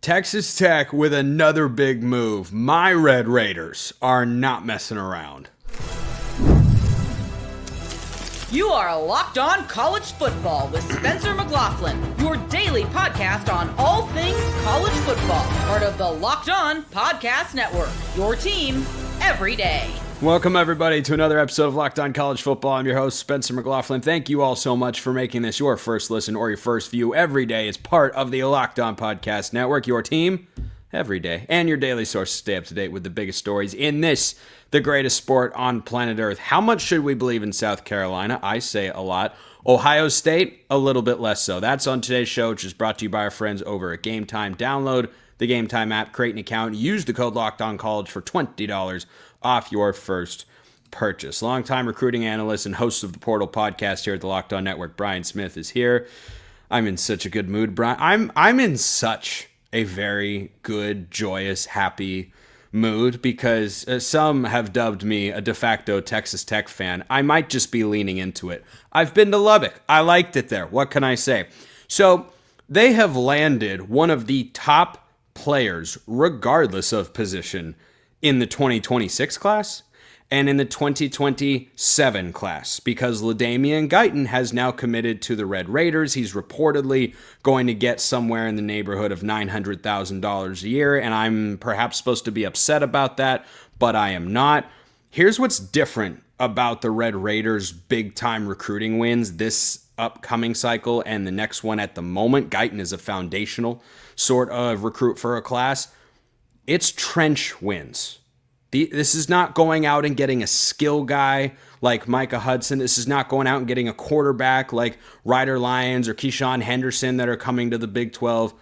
Texas Tech with another big move. My Red Raiders are not messing around. You are Locked On College Football with Spencer McLaughlin, your daily podcast on all things college football. Part of the Locked On Podcast Network, your team every day. Welcome, everybody, to another episode of Locked On College Football. I'm your host, Spencer McLaughlin. Thank you all so much for making this your first listen or your first view every day as part of the Locked On Podcast Network, your team every day, and your daily source to stay up to date with the biggest stories in this, the greatest sport on planet Earth. How much should we believe in South Carolina? I say a lot. Ohio State, a little bit less so. That's on today's show, which is brought to you by our friends over at Game Time. Download the Game Time app, create an account, use the code LOCKEDONCollege for $20 off your first purchase. Longtime recruiting analyst and host of the Portal podcast here at the Locked On Network, Brian Smith, is here. I'm in such a good mood, Brian. I'm in such a very good, joyous, happy mood because some have dubbed me a de facto Texas Tech fan. I might just be leaning into it. I've been to Lubbock. I liked it there. What can I say? So they have landed one of the top players, regardless of position, in the 2026 class and in the 2027 class because LaDamion Guyton has now committed to the Red Raiders. He's reportedly going to get somewhere in the neighborhood of $900,000 a year, and I'm perhaps supposed to be upset about that, but I am not. Here's what's different about the Red Raiders' big-time recruiting wins this upcoming cycle and the next one at the moment. Guyton is a foundational sort of recruit for a class. It's trench wins. This is not going out and getting a skill guy like Micah Hudson. This is not going out and getting a quarterback like Ryder Lyons or Keyshawn Henderson that are coming to the Big 12.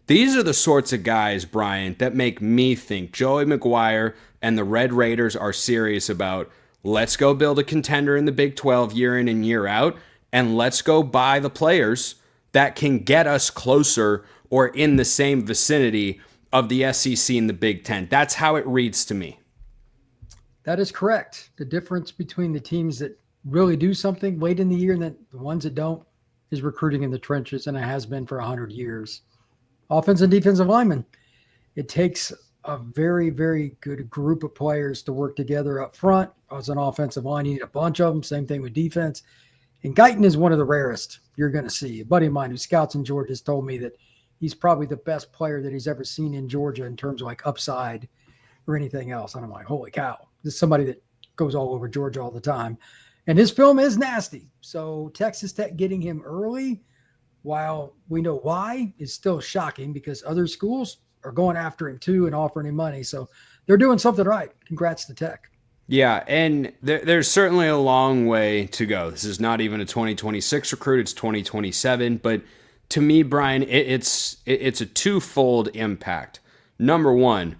These are the sorts of guys, Brian, that make me think Joey McGuire and the Red Raiders are serious about let's go build a contender in the Big 12 year in and year out, and let's go buy the players that can get us closer or in the same vicinity of the SEC and the Big 10. That's how it reads to me. That is correct. The difference between the teams that really do something late in the year and then the ones that don't is recruiting in the trenches, and it has been for 100 years. Offensive and defensive linemen. It takes a very, very good group of players to work together up front. As an offensive line, you need a bunch of them. Same thing with defense. And Guyton is one of the rarest you're going to see. A buddy of mine who scouts in Georgia has told me that he's probably the best player that he's ever seen in Georgia in terms of like upside or anything else. And I'm like, holy cow. This is somebody that goes all over Georgia all the time. And his film is nasty. So Texas Tech getting him early, while we know why, is still shocking because other schools are going after him too and offering him money. So they're doing something right. Congrats to Tech. Yeah, and there's certainly a long way to go. This is not even a 2026 recruit. It's 2027. But to me, Brian, it's a twofold impact. Number one,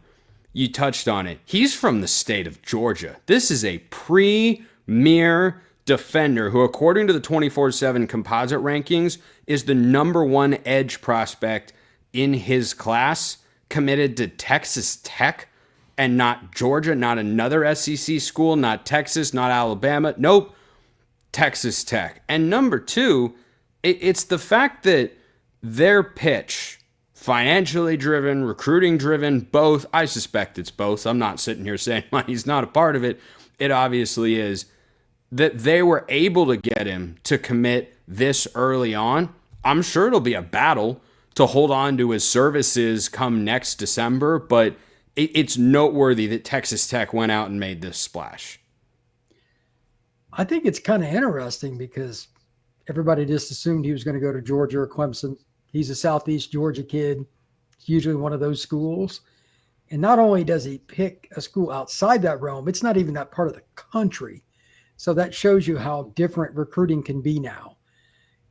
you touched on it. He's from the state of Georgia. This is a premier defender who, according to the 24/7 composite rankings, is the number one edge prospect in his class, committed to Texas Tech and not Georgia, not another SEC school, not Texas, not Alabama. Nope, Texas Tech. And number two, it's the fact that their pitch, financially driven, recruiting driven, both. I suspect it's both. I'm not sitting here saying money's not a part of it. It obviously is. That they were able to get him to commit this early on. I'm sure it'll be a battle to hold on to his services come next December, but it's noteworthy that Texas Tech went out and made this splash. I think it's kind of interesting because everybody just assumed he was going to go to Georgia or Clemson. He's a Southeast Georgia kid. It's usually one of those schools. And not only does he pick a school outside that realm, it's not even that part of the country. So that shows you how different recruiting can be now.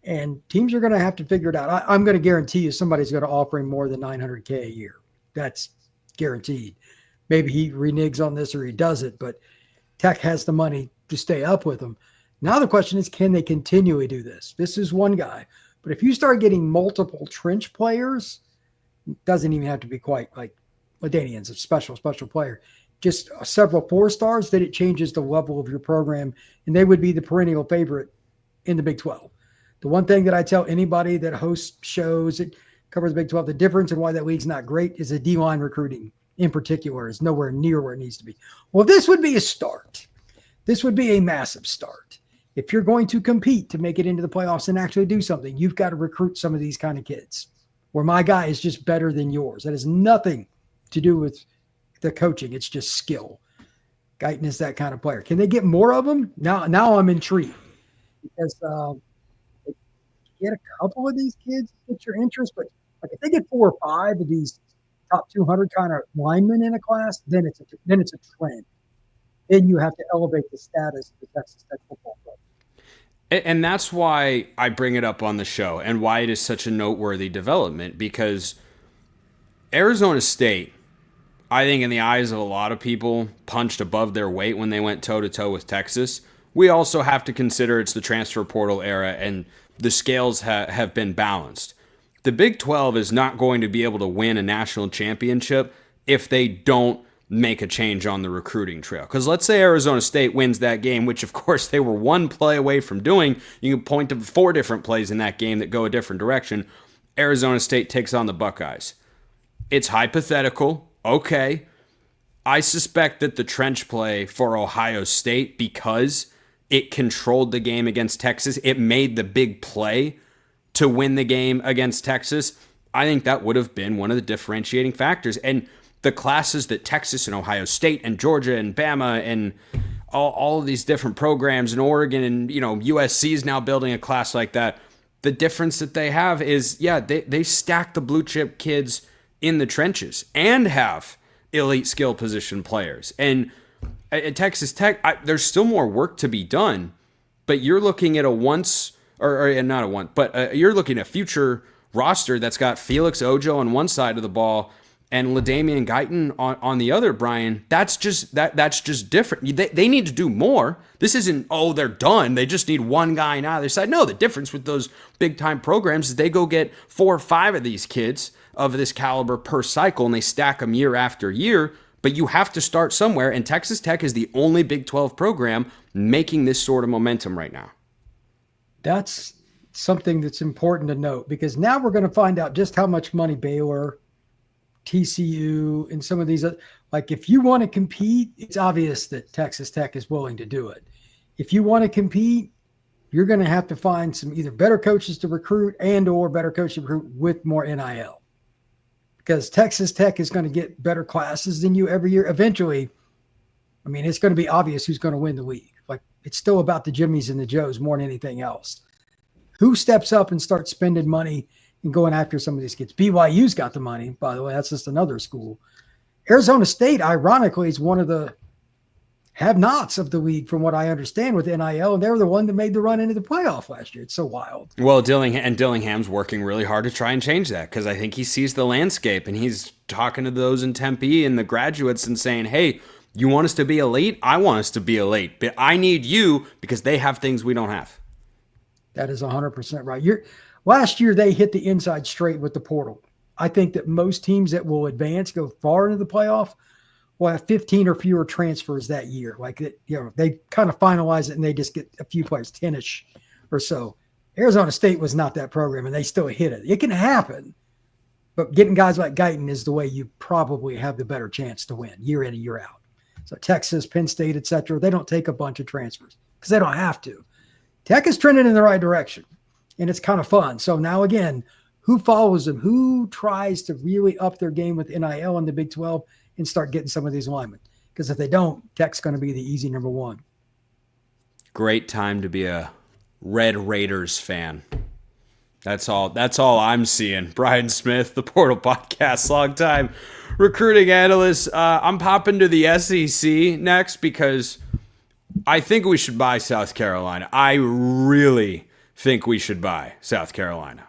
And teams are going to have to figure it out. I'm going to guarantee you somebody's going to offer him more than $900K a year. That's guaranteed. Maybe he reneges on this or he does it, but Tech has the money to stay up with him. Now the question is, can they continually do this? This is one guy. But if you start getting multiple trench players, it doesn't even have to be quite like LaDamian's a special player. Just several 4-stars, then it changes the level of your program, and they would be the perennial favorite in the Big 12. The one thing that I tell anybody that hosts shows, covers Big 12. The difference and why that league's not great is the D-line recruiting in particular is nowhere near where it needs to be. Well, this would be a start. This would be a massive start. If you're going to compete to make it into the playoffs and actually do something, you've got to recruit some of these kind of kids where my guy is just better than yours. That has nothing to do with the coaching. It's just skill. Guyton is that kind of player. Can they get more of them? Now I'm intrigued because get a couple of these kids get your interest, but like if they get 4 or 5 of these top 200 kind of linemen in a class, then it's a trend. Then you have to elevate the status of the Texas Tech football club. And that's why I bring it up on the show and why it is such a noteworthy development, because Arizona State, I think in the eyes of a lot of people, punched above their weight when they went toe-to-toe with Texas. We also have to consider it's the transfer portal era and the scales have been balanced. The Big 12 is not going to be able to win a national championship if they don't make a change on the recruiting trail. Because let's say Arizona State wins that game, which of course they were one play away from doing. You can point to 4 different plays in that game that go a different direction. Arizona State takes on the Buckeyes. It's hypothetical. Okay. I suspect that the trench play for Ohio State, because it controlled the game against Texas, it made the big play to win the game against Texas. I think that would have been one of the differentiating factors. And the classes that Texas and Ohio State and Georgia and Bama and all of these different programs in Oregon and, USC is now building a class like that. The difference that they have is, they stack the blue chip kids in the trenches and have elite skill position players. And at Texas Tech, there's still more work to be done, but you're looking at you're looking at a future roster that's got Felix Ojo on one side of the ball and LaDamion Guyton on the other, Brian. That's just different. They need to do more. This isn't, they're done. They just need one guy now on their side. No, the difference with those big-time programs is they go get 4 or 5 of these kids of this caliber per cycle, and they stack them year after year. But you have to start somewhere, and Texas Tech is the only Big 12 program making this sort of momentum right now. That's something that's important to note, because now we're going to find out just how much money Baylor, TCU, and some of these, like if you want to compete, it's obvious that Texas Tech is willing to do it. If you want to compete, you're going to have to find some either better coaches to recruit and or better coaches to recruit with more NIL. Because Texas Tech is going to get better classes than you every year. Eventually, it's going to be obvious who's going to win the league. Like, it's still about the Jimmies and the Joes more than anything else. Who steps up and starts spending money and going after some of these kids? BYU's got the money, by the way. That's just another school. Arizona State, ironically, is one of the have-nots of the league, from what I understand, with NIL, and they were the one that made the run into the playoff last year. It's so wild. Well, Dillingham's working really hard to try and change that, because I think he sees the landscape, and he's talking to those in Tempe and the graduates and saying, hey, you want us to be elite? I want us to be elite, but I need you because they have things we don't have. That is 100% right. Last year, they hit the inside straight with the portal. I think that most teams that will advance, go far into the playoff, will have 15 or fewer transfers that year. Like, they kind of finalize it and they just get a few players, 10-ish or so. Arizona State was not that program, and they still hit it. It can happen, but getting guys like Guyton is the way you probably have the better chance to win year in and year out. So Texas, Penn State, et cetera, they don't take a bunch of transfers because they don't have to. Tech is trending in the right direction, and it's kind of fun. So now, again, who follows them? Who tries to really up their game with NIL in the Big 12 and start getting some of these linemen? Because if they don't, Tech's going to be the easy number one. Great time to be a Red Raiders fan. That's all I'm seeing. Brian Smith, the Portal Podcast, longtime recruiting analyst. I'm popping to the SEC next because I think we should buy South Carolina. I really think we should buy South Carolina.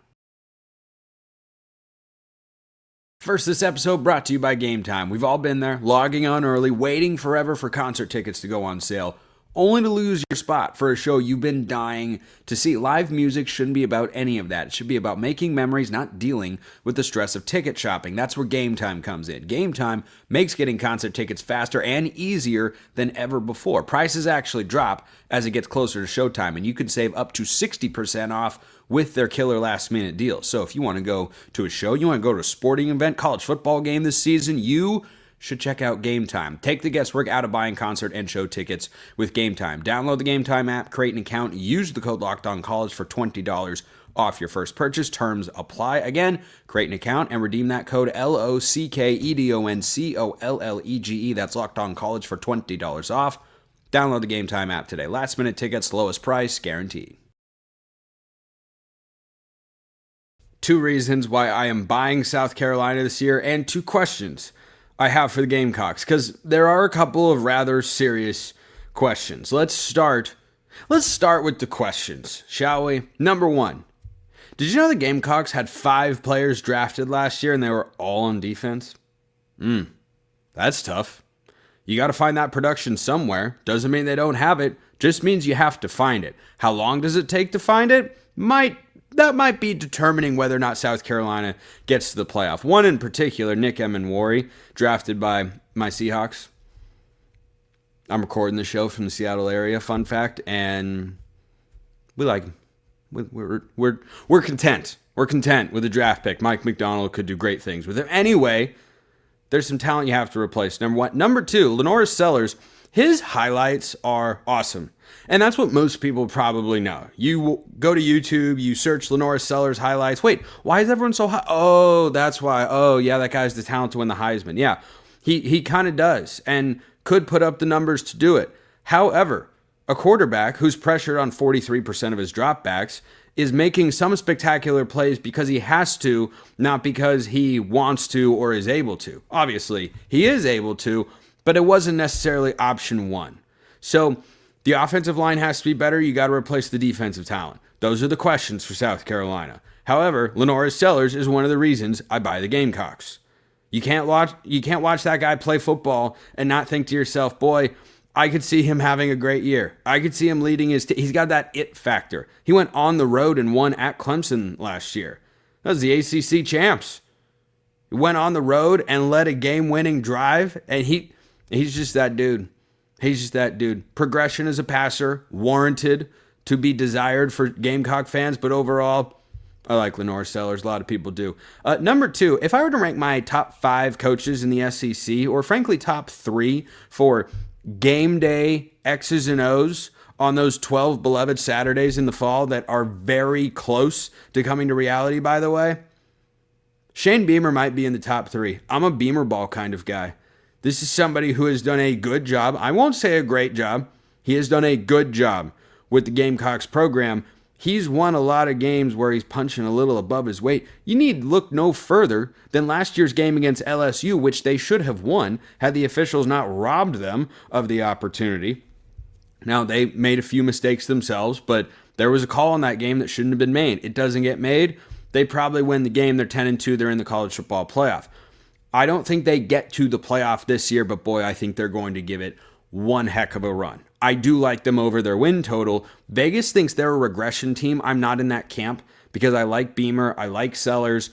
First, this episode brought to you by Game Time. We've all been there, logging on early, waiting forever for concert tickets to go on sale, only to lose your spot for a show you've been dying to see. Live music shouldn't be about any of that. It should be about making memories, not dealing with the stress of ticket shopping. That's where Game Time comes in. Game Time makes getting concert tickets faster and easier than ever before. Prices actually drop as it gets closer to showtime, and you can save up to 60% off with their killer last-minute deals. So if you want to go to a show, you want to go to a sporting event, college football game this season, you should check out Game Time. Take the guesswork out of buying concert and show tickets with Game Time. Download the Game Time app, create an account, use the code LOCKEDONCollege for $20 off your first purchase. Terms apply. Again, create an account and redeem that code LOCKEDONCOLLEGE. That's LOCKEDONCollege for $20 off. Download the Game Time app today. Last minute tickets, lowest price, guaranteed. 2 reasons why I am buying South Carolina this year, and 2 questions I have for the Gamecocks, because there are a couple of rather serious questions. Let's start with the questions, shall we? Number 1, did you know the Gamecocks had 5 players drafted last year and they were all on defense? That's tough. You got to find that production somewhere. Doesn't mean they don't have it, just means you have to find it. How long does it take to find it? That might be determining whether or not South Carolina gets to the playoff. One in particular, Nick Emenwari, drafted by my Seahawks. I'm recording the show from the Seattle area, fun fact, and we like him. We're content. We're content with the draft pick. Mike McDonald could do great things with him. Anyway, there's some talent you have to replace. Number 1. Number 2, Lenoris Sellers. His highlights are awesome. And that's what most people probably know. You go to YouTube, you search Lenoris Sellers highlights. Wait, why is everyone so high? Oh, that's why. Oh, yeah, that guy's the talent to win the Heisman. Yeah, he kind of does and could put up the numbers to do it. However, a quarterback who's pressured on 43% of his dropbacks is making some spectacular plays because he has to, not because he wants to or is able to. Obviously, he is able to, but it wasn't necessarily option 1. So the offensive line has to be better. You got to replace the defensive talent. Those are the questions for South Carolina. However, Lenoris Sellers is one of the reasons I buy the Gamecocks. You can't watch that guy play football and not think to yourself, boy, I could see him having a great year. I could see him leading his team. He's got that it factor. He went on the road and won at Clemson last year. That was the ACC champs. He went on the road and led a game-winning drive, and he's just that dude. He's just that dude. Progression as a passer, warranted, to be desired for Gamecock fans, but overall, I like Lenoris Sellers. A lot of people do. Number 2, if I were to rank my top 5 coaches in the SEC, or frankly top 3 for game day X's and O's on those 12 beloved Saturdays in the fall that are very close to coming to reality, by the way, Shane Beamer might be in the top 3. I'm a Beamer ball kind of guy. This is somebody who has done a good job. I won't say a great job. He has done a good job with the Gamecocks program. He's won a lot of games where he's punching a little above his weight. You need look no further than last year's game against LSU, which they should have won had the officials not robbed them of the opportunity. Now, they made a few mistakes themselves, but there was a call on that game that shouldn't have been made. It doesn't get made. They probably win the game. They're 10-2. They're in the college football playoff. I don't think they get to the playoff this year, but boy, I think they're going to give it one heck of a run. I do like them over their win total. Vegas thinks they're a regression team. I'm not in that camp because I like Beamer. I like Sellers.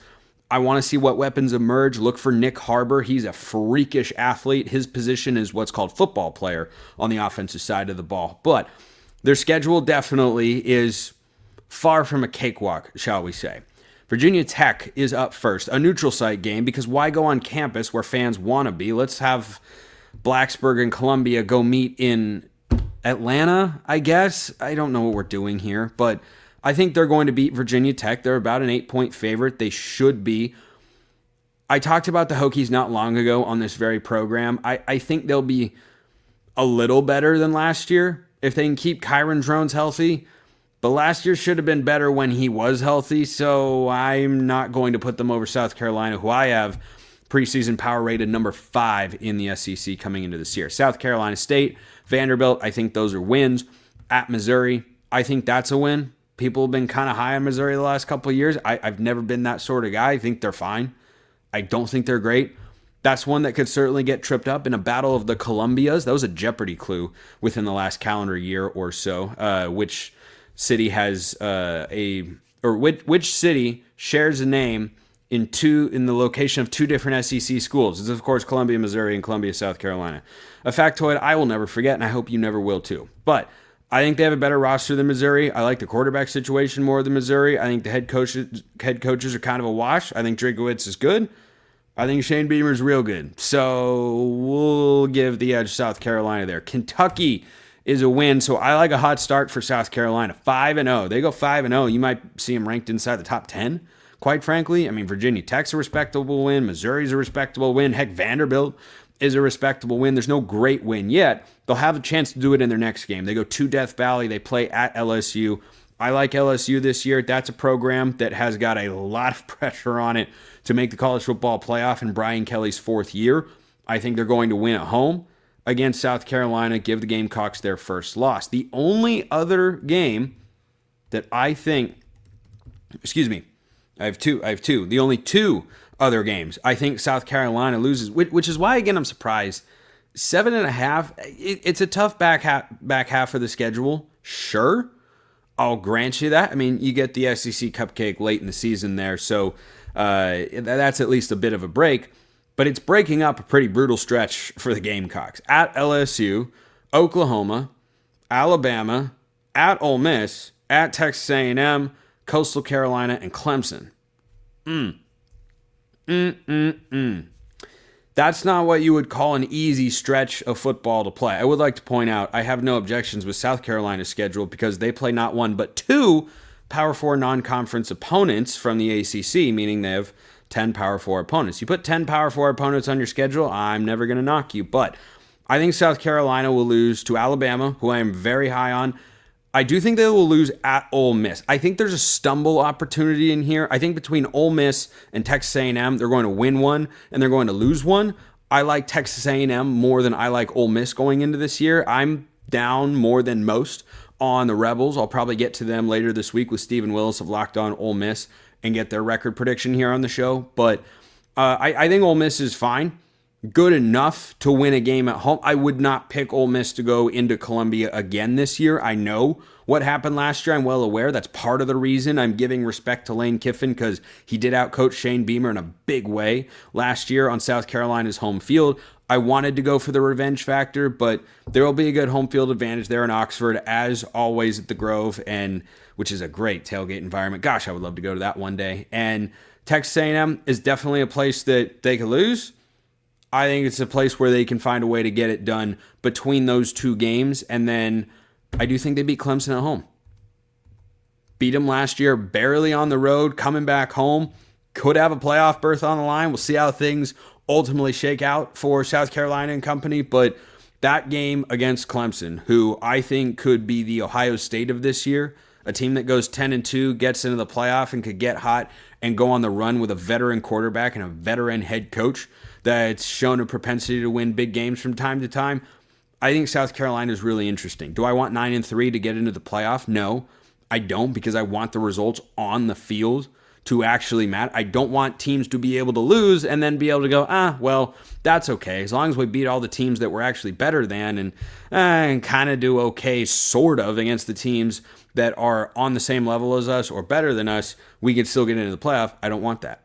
I want to see what weapons emerge. Look for Nick Harbor. He's a freakish athlete. His position is what's called football player on the offensive side of the ball. But their schedule definitely is far from a cakewalk, shall we say. Virginia Tech is up first, a neutral site game, because why go on campus where fans want to be? Let's have Blacksburg and Columbia go meet in Atlanta, I guess. I don't know what we're doing here, but I think they're going to beat Virginia Tech. They're about an 8-point favorite. They should be. I talked about the Hokies not long ago on this very program. I think they'll be a little better than last year if they can keep Kyron Drones healthy. But last year should have been better when he was healthy, so I'm not going to put them over South Carolina, who I have preseason power rated number 5 in the SEC coming into this year. South Carolina State, Vanderbilt, I think those are wins. At Missouri, I think that's a win. People have been kind of high on Missouri the last couple of years. I've never been that sort of guy. I think they're fine. I don't think they're great. That's one that could certainly get tripped up in a battle of the Columbias. That was a Jeopardy clue within the last calendar year or so. Which city has which city shares a name in the location of two different SEC schools? It's of course Columbia, Missouri, and Columbia, South Carolina. A factoid I will never forget, and I hope you never will too. But I think they have a better roster than Missouri. I like the quarterback situation more than Missouri. I think the head coaches are kind of a wash. I think Drinkwitz is good. I think Shane Beamer is real good. So we'll give the edge South Carolina there. Kentucky is a win, so I like a hot start for South Carolina. 5-0. They go 5-0. You might see them ranked inside the top 10, quite frankly. I mean, Virginia Tech's a respectable win. Missouri's a respectable win. Heck, Vanderbilt is a respectable win. There's no great win yet. They'll have a chance to do it in their next game. They go to Death Valley. They play at LSU. I like LSU this year. That's a program that has got a lot of pressure on it to make the college football playoff in Brian Kelly's fourth year. I think they're going to win at home against South Carolina, give the Gamecocks their first loss. The only other game that I think, I have two. The only two other games I think South Carolina loses, which is why, again, I'm surprised. 7.5, it's a tough back half of the schedule. Sure, I'll grant you that. I mean, you get the SEC cupcake late in the season there, so that's at least a bit of a break. But it's breaking up a pretty brutal stretch for the Gamecocks. At LSU, Oklahoma, Alabama, at Ole Miss, at Texas A&M, Coastal Carolina, and Clemson. That's not what you would call an easy stretch of football to play. I would like to point out, I have no objections with South Carolina's schedule because they play not one but two Power 4 non-conference opponents from the ACC, meaning they have 10 Power 4 opponents. You put 10 Power 4 opponents on your schedule, I'm never going to knock you. But I think South Carolina will lose to Alabama, who I am very high on. I do think they will lose at Ole Miss. I think there's a stumble opportunity in here. I think between Ole Miss and Texas A&M, they're going to win one and they're going to lose one. I like Texas A&M more than I like Ole Miss going into this year. I'm down more than most on the Rebels. I'll probably get to them later this week with Stephen Willis of Locked On Ole Miss and get their record prediction here on the show. But I think Ole Miss is fine. Good enough to win a game at home. I would not pick Ole Miss to go into Columbia again this year. I know what happened last year. I'm well aware. That's part of the reason I'm giving respect to Lane Kiffin, because he did outcoach Shane Beamer in a big way last year on South Carolina's home field. I wanted to go for the revenge factor, but there will be a good home field advantage there in Oxford, as always at the Grove, and which is a great tailgate environment. Gosh, I would love to go to that one day. And Texas A&M is definitely a place that they could lose. I think it's a place where they can find a way to get it done between those two games. And then I do think they beat Clemson at home. Beat them last year, barely on the road, coming back home. Could have a playoff berth on the line. We'll see how things ultimately shake out for South Carolina and company. But that game against Clemson, who I think could be the Ohio State of this year, a team that goes 10-2, gets into the playoff and could get hot and go on the run with a veteran quarterback and a veteran head coach that's shown a propensity to win big games from time to time. I think South Carolina is really interesting. Do I want 9-3 to get into the playoff? No, I don't, because I want the results on the field to actually matter. I don't want teams to be able to lose and then be able to go, well, that's okay. As long as we beat all the teams that we're actually better than and kind of do okay sort of against the teams that are on the same level as us or better than us, we can still get into the playoff. I don't want that.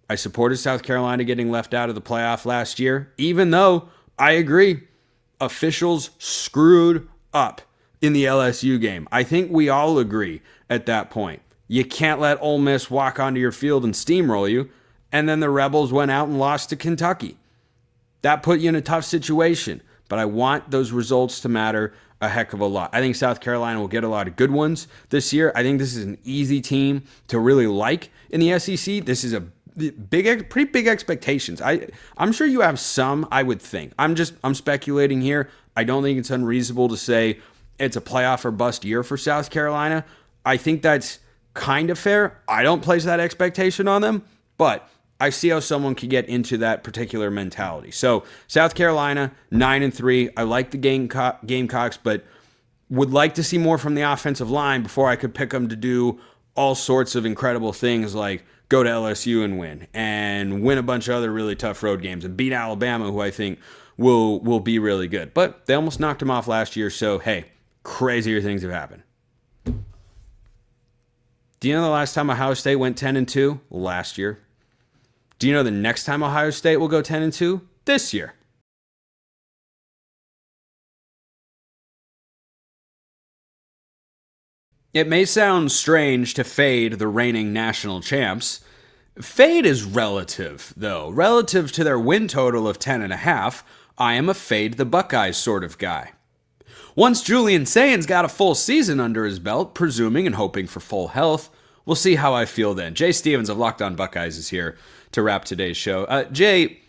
I supported South Carolina getting left out of the playoff last year, even though I agree officials screwed up in the LSU game. I think we all agree at that point. You can't let Ole Miss walk onto your field and steamroll you. And then the Rebels went out and lost to Kentucky. That put you in a tough situation. But I want those results to matter a heck of a lot. I think South Carolina will get a lot of good ones this year. I think this is an easy team to really like in the SEC. This is a pretty big expectations. I'm sure you have some, I would think. I'm speculating here. I don't think it's unreasonable to say it's a playoff or bust year for South Carolina. I think that's kind of fair. I don't place that expectation on them, but I see how someone could get into that particular mentality. So South Carolina, 9-3. I like the Gamecocks, but would like to see more from the offensive line before I could pick them to do all sorts of incredible things like go to LSU and win a bunch of other really tough road games and beat Alabama, who I think will be really good. But they almost knocked him off last year, so hey, crazier things have happened. Do you know the last time Ohio State went 10-2? Last year. Do you know the next time Ohio State will go 10-2? This year. It may sound strange to fade the reigning national champs. Fade is relative, though. Relative to their win total of 10.5, I am a fade the Buckeyes sort of guy. Once Julian Saint's got a full season under his belt, presuming and hoping for full health, we'll see how I feel then. Jay Stevens of Locked On Buckeyes is here to wrap today's show. Jay,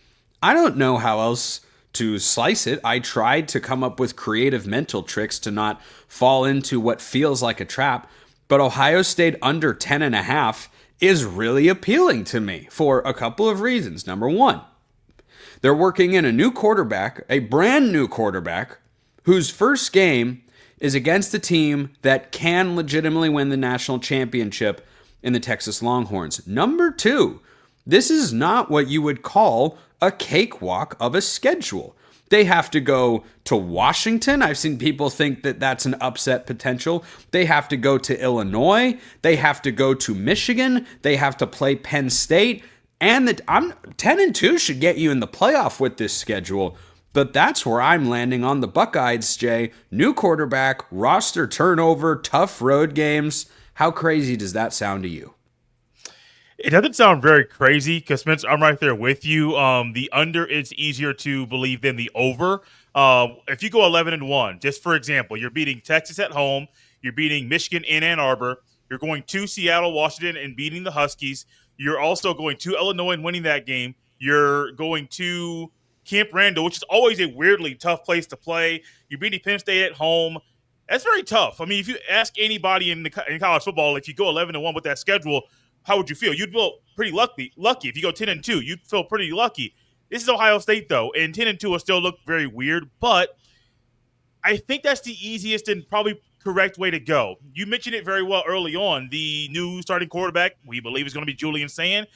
I don't know how else to slice it. I tried to come up with creative mental tricks to not fall into what feels like a trap, but Ohio State under 10.5 is really appealing to me for a couple of reasons. Number one, they're working in a new quarterback, a brand new quarterback, whose first game is against a team that can legitimately win the national championship in the Texas Longhorns. Number two, this is not what you would call a cakewalk of a schedule. They have to go to Washington. I've seen people think that that's an upset potential. They have to go to Illinois. They have to go to Michigan. They have to play Penn State. And 10-2 should get you in the playoff with this schedule. But that's where I'm landing on the Buckeyes, Jay. New quarterback, roster turnover, tough road games. How crazy does that sound to you? It doesn't sound very crazy because, Spencer, I'm right there with you. The under is easier to believe than the over. If you go 11-1, just for example, you're beating Texas at home, you're beating Michigan in Ann Arbor, you're going to Seattle, Washington, and beating the Huskies. You're also going to Illinois and winning that game. You're going to Camp Randall, which is always a weirdly tough place to play. You're beating Penn State at home. That's very tough. I mean, if you ask anybody in college football, if you go 11-1 with that schedule, how would you feel? You'd feel pretty lucky. If you go 10-2, you'd feel pretty lucky. This is Ohio State, though, and 10-2 will still look very weird, but I think that's the easiest and probably correct way to go. You mentioned it very well early on. The new starting quarterback, we believe, is going to be Julian Saint.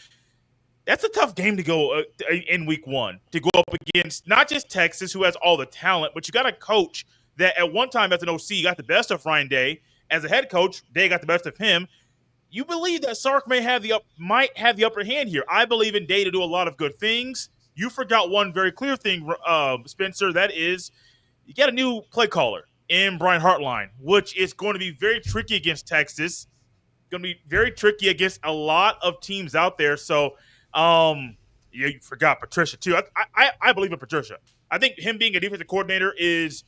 That's a tough game to go in week one, to go up against not just Texas, who has all the talent, but you got a coach that at one time as an OC got the best of Ryan Day. As a head coach, Day got the best of him. You believe that Sark might have the upper hand here. I believe in Day to do a lot of good things. You forgot one very clear thing, Spencer. That is, you got a new play caller in Brian Hartline, which is going to be very tricky against Texas. Going to be very tricky against a lot of teams out there. So, you forgot Patricia too. I believe in Patricia. I think him being a defensive coordinator is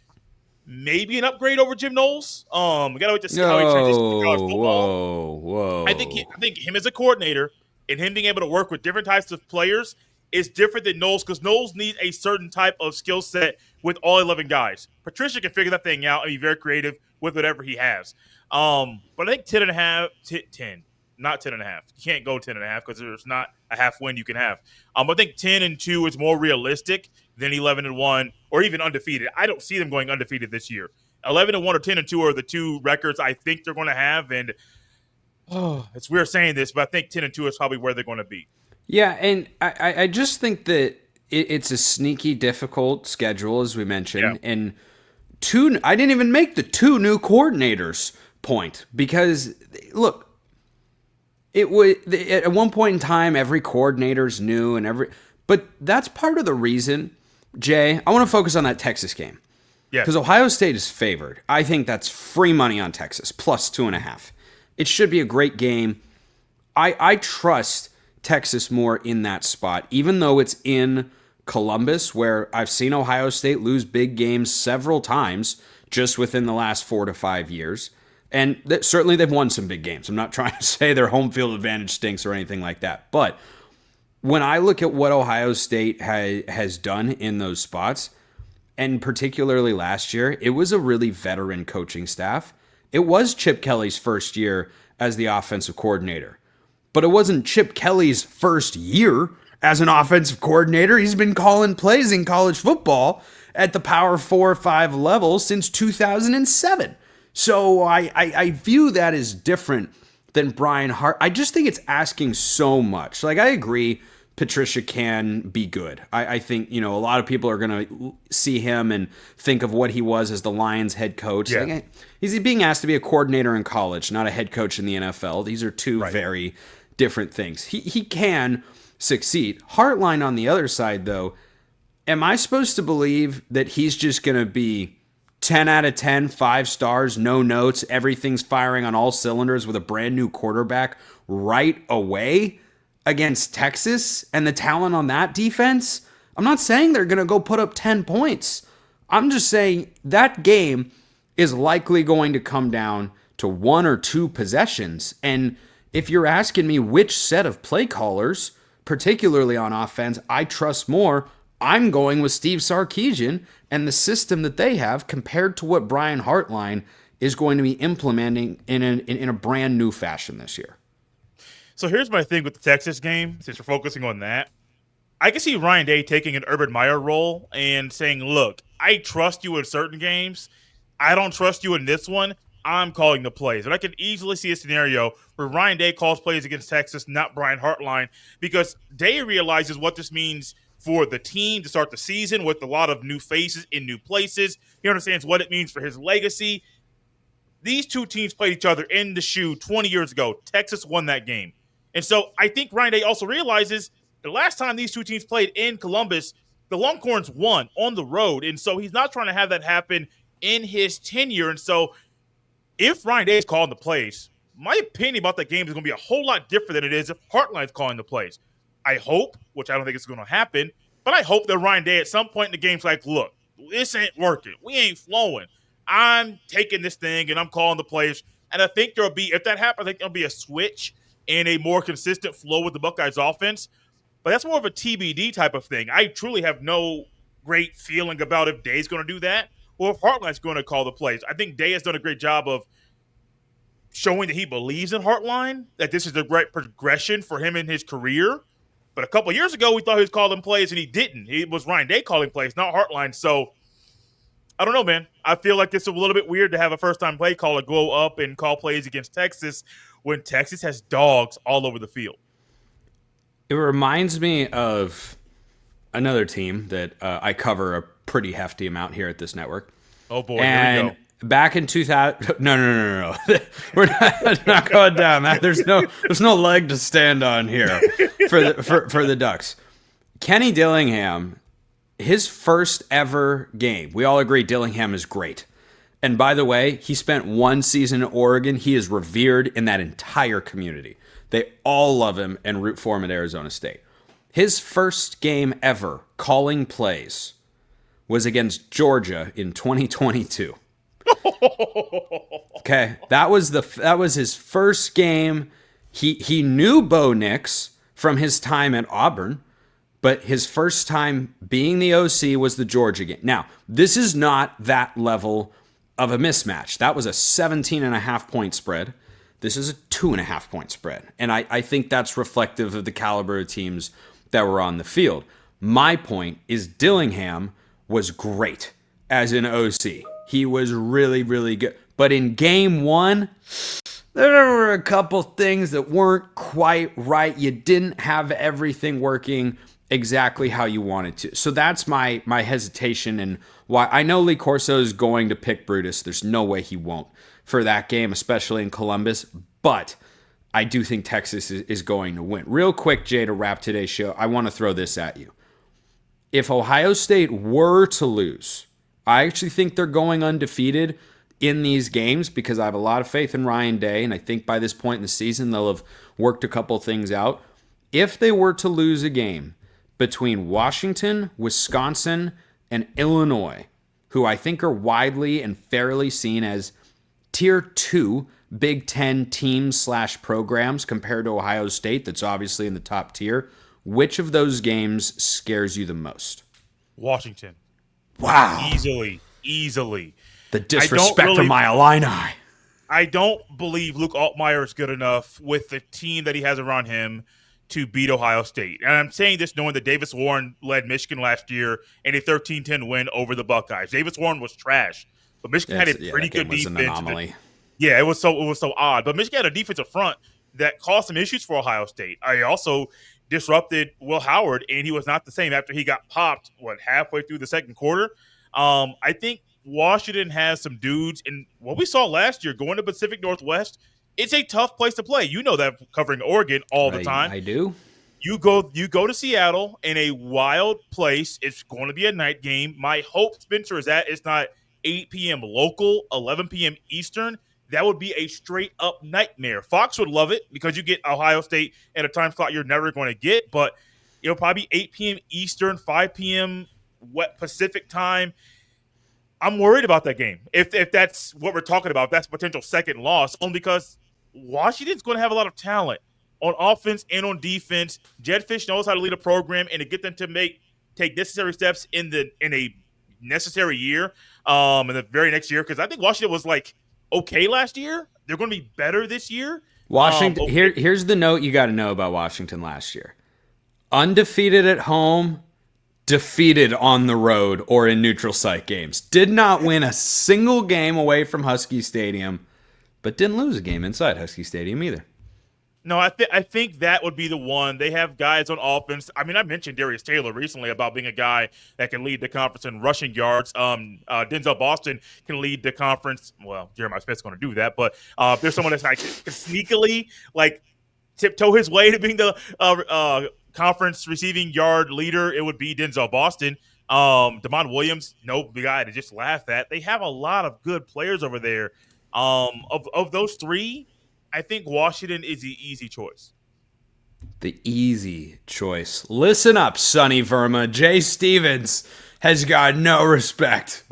maybe an upgrade over Jim Knowles. We gotta wait to see how he transitions to college football. Whoa! I think him as a coordinator and him being able to work with different types of players is different than Knowles, because Knowles needs a certain type of skill set with all 11 guys. Patricia can figure that thing out and be very creative with whatever he has. But I think 10.5, not 10.5. You can't go 10.5 because there's not a half win you can have. I think 10-2 is more realistic than 11-1 or even undefeated. I don't see them going undefeated this year. 11-1 or 10-2 are the two records I think they're going to have, and it's weird saying this, but I think 10-2 is probably where they're going to be. Yeah, and I just think that it's a sneaky, difficult schedule, as we mentioned, and I didn't even make the two new coordinators point, because look, it was at one point in time every coordinator's new but that's part of the reason. Jay, I want to focus on that Texas game. Yeah. Because Ohio State is favored. I think that's free money on Texas, plus 2.5. It should be a great game. I trust Texas more in that spot, even though it's in Columbus, where I've seen Ohio State lose big games several times just within the last 4 to 5 years. And certainly they've won some big games. I'm not trying to say their home field advantage stinks or anything like that. But when I look at what Ohio State has done in those spots, and particularly last year, it was a really veteran coaching staff. It was Chip Kelly's first year as the offensive coordinator. But it wasn't Chip Kelly's first year as an offensive coordinator. He's been calling plays in college football at the Power 4 or 5 level since 2007. So I view that as different than Brian Hart. I just think it's asking so much. Like, I agree Patricia can be good. I think, a lot of people are going to see him and think of what he was as the Lions head coach. Yeah. Like, he's being asked to be a coordinator in college, not a head coach in the NFL. These are two very different things. He can succeed. Hartline on the other side, though, am I supposed to believe that he's just going to be 10 out of 10, 5 stars, no notes, everything's firing on all cylinders with a brand new quarterback right away against Texas and the talent on that defense? I'm not saying they're going to go put up 10 points. I'm just saying that game is likely going to come down to 1 or 2 possessions. And if you're asking me which set of play callers, particularly on offense, I trust more, I'm going with Steve Sarkisian and the system that they have compared to what Brian Hartline is going to be implementing in a brand new fashion this year. So here's my thing with the Texas game, since we're focusing on that. I can see Ryan Day taking an Urban Meyer role and saying, look, I trust you in certain games. I don't trust you in this one. I'm calling the plays. And I can easily see a scenario where Ryan Day calls plays against Texas, not Brian Hartline, because Day realizes what this means for the team to start the season with a lot of new faces in new places. He understands what it means for his legacy. These two teams played each other in the shoe 20 years ago. Texas won that game. And so I think Ryan Day also realizes the last time these two teams played in Columbus, the Longhorns won on the road. And so he's not trying to have that happen in his tenure. And so if Ryan Day is calling the plays, my opinion about that game is going to be a whole lot different than it is if Hartline's calling the plays. I hope, which I don't think it's going to happen, but I hope that Ryan Day at some point in the game's like, look, this ain't working. We ain't flowing. I'm taking this thing and I'm calling the plays. And I think there'll be, if that happens, I think there'll be a switch and a more consistent flow with the Buckeyes offense. But that's more of a TBD type of thing. I truly have no great feeling about if Day's going to do that or if Hartline's going to call the plays. I think Day has done a great job of showing that he believes in Hartline, that this is the right progression for him in his career. But a couple of years ago, we thought he was calling plays, and he didn't. It was Ryan Day calling plays, not Hartline. So, I don't know, man. I feel like it's a little bit weird to have a first-time play caller go up and call plays against Texas when Texas has dogs all over the field. It reminds me of another team that I cover a pretty hefty amount here at this network. Oh, boy, and here we go. Back in 2000, no. We're not going down that. There's no leg to stand on here for the Ducks. Kenny Dillingham, his first ever game. We all agree Dillingham is great. And by the way, he spent 1 season in Oregon. He is revered in that entire community. They all love him and root for him at Arizona State. His first game ever calling plays was against Georgia in 2022. Okay, that was his first game. He knew Bo Nix from his time at Auburn, but his first time being the OC was the Georgia game. Now, this is not that level of a mismatch. That was a 17.5 point spread. This is a 2.5 point spread. And I think that's reflective of the caliber of teams that were on the field. My point is Dillingham was great as an OC. He was really, really good. But in game 1, there were a couple things that weren't quite right. You didn't have everything working exactly how you wanted to. So that's my hesitation and why I know Lee Corso is going to pick Brutus. There's no way he won't for that game, especially in Columbus. But I do think Texas is going to win. Real quick, Jay, to wrap today's show, I want to throw this at you. If Ohio State were to lose, I actually think they're going undefeated in these games because I have a lot of faith in Ryan Day, and I think by this point in the season they'll have worked a couple things out. If they were to lose a game between Washington, Wisconsin, and Illinois, who I think are widely and fairly seen as Tier 2 Big Ten teams/programs compared to Ohio State, that's obviously in the top tier, which of those games scares you the most? Washington. Wow. Easily. The disrespect for my Illini. I don't believe Luke Altmaier is good enough with the team that he has around him to beat Ohio State. And I'm saying this knowing that Davis Warren led Michigan last year in a 13-10 win over the Buckeyes. Davis Warren was trash, but Michigan had a pretty good defense. An anomaly. Yeah, it was so odd. But Michigan had a defensive front that caused some issues for Ohio State. I also disrupted Will Howard, and he was not the same after he got popped, halfway through the second quarter. I think Washington has some dudes, and what we saw last year going to Pacific Northwest, it's a tough place to play. You know that covering Oregon all the time. I do. You go to Seattle in a wild place. It's going to be a night game. My hope, Spencer, is that it's not 8 p.m. local, 11 p.m. Eastern. That would be a straight up nightmare. Fox would love it because you get Ohio State at a time slot you're never going to get, but it'll probably be 8 p.m. Eastern, 5 p.m. Pacific time. I'm worried about that game. If that's what we're talking about, that's potential second loss, only because Washington's going to have a lot of talent on offense and on defense. Jed Fish knows how to lead a program and to get them to take necessary steps in a necessary year, in the very next year. Because I think Washington was okay last year. They're going to be better this year. Washington. Here's the note you got to know about Washington last year: undefeated at home, defeated on the road or in neutral site games. Did not win a single game away from Husky Stadium, but didn't lose a game inside Husky Stadium either. No, I think that would be the one. They have guys on offense. I mean, I mentioned Darius Taylor recently about being a guy that can lead the conference in rushing yards. Denzel Boston can lead the conference. Well, Jeremiah Smith's going to do that, but if there's someone that's can sneakily tiptoe his way to being the conference receiving yard leader, it would be Denzel Boston. Damon Williams, no guy to just laugh at. They have a lot of good players over there. Of those three, I think Washington is the easy choice. The easy choice. Listen up, Sonny Verma. Jay Stevens has got no respect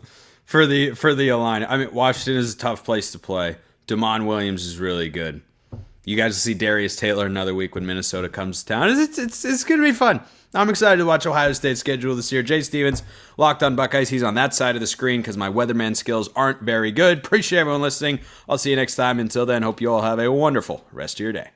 for the Illini. I mean, Washington is a tough place to play. Damon Williams is really good. You guys will see Darius Taylor another week when Minnesota comes to town. It's going to be fun. I'm excited to watch Ohio State's schedule this year. Jay Stevens, Locked on Buckeyes. He's on that side of the screen because my weatherman skills aren't very good. Appreciate everyone listening. I'll see you next time. Until then, hope you all have a wonderful rest of your day.